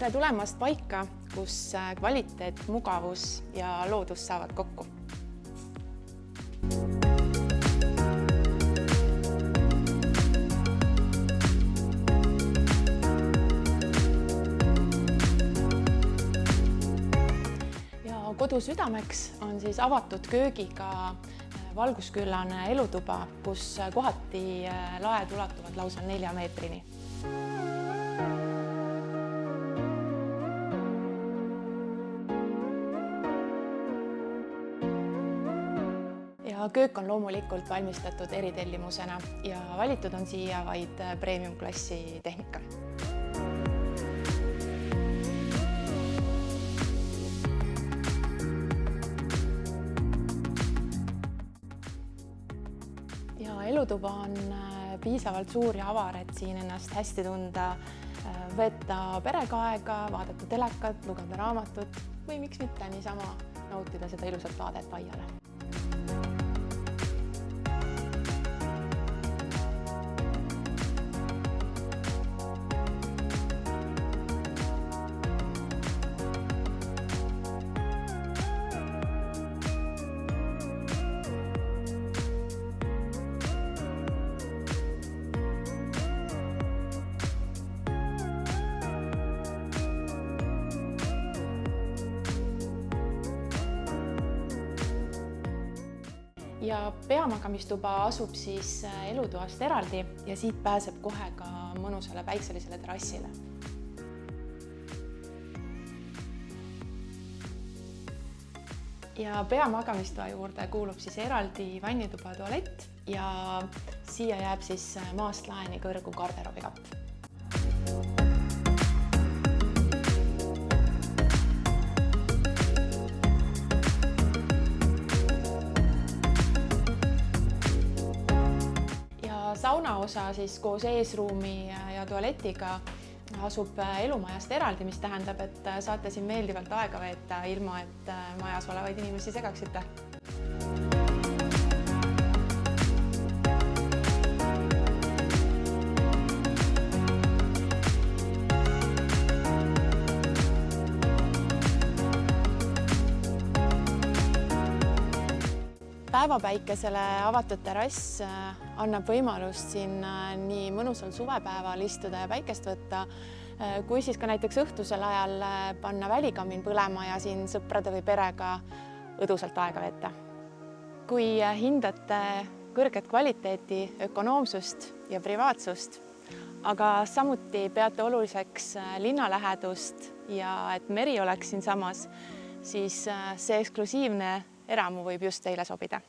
tere tulemast paika, kus kvaliteet, mugavus ja loodus saavad kokku. Ja kodu südameks on siis avatud köögiga valgusküllane elutuba, kus kohati laed ulatuvad lausa 4 meetrini. Ja köök on loomulikult valmistatud eritellimusena ja valitud on siia vaid premium-klassi tehnika. Ja elutuba on piisavalt suur ja avar, et siin ennast hästi tunda, veeta perega aega, vaadata telekat, lugeda raamatut või miks mitte niisama nautida seda ilusat vaadet aiale. Ja peamagamistuba asub siis elutoast eraldi ja siit pääseb kohe ka mõnusale päikselisele terrassile. Ja peamagamistoa juurde kuulub siis eraldi vannituba tualett ja siia jääb siis maast laeni kõrgu garderoobikapp. Saunaosa siis koos eesruumi ja tualetiga asub elumajast eraldi, mis tähendab, et saate siin meeldivalt aega veeta, ilma et majas olevaid inimesi segaksite. Päevapäikesele avatud terrass annab võimalust siin nii mõnusal suvepäeval istuda ja päikest võtta, kui siis ka näiteks õhtusel ajal panna välikamin põlema ja siin sõprade või perega õdusalt aega veeta. Kui hindate kõrget kvaliteeti, ökonoomsust ja privaatsust, aga samuti peate oluliseks linnalähedust ja et meri oleks siinsamas, siis see eksklusiivne eramu võib just teile sobida.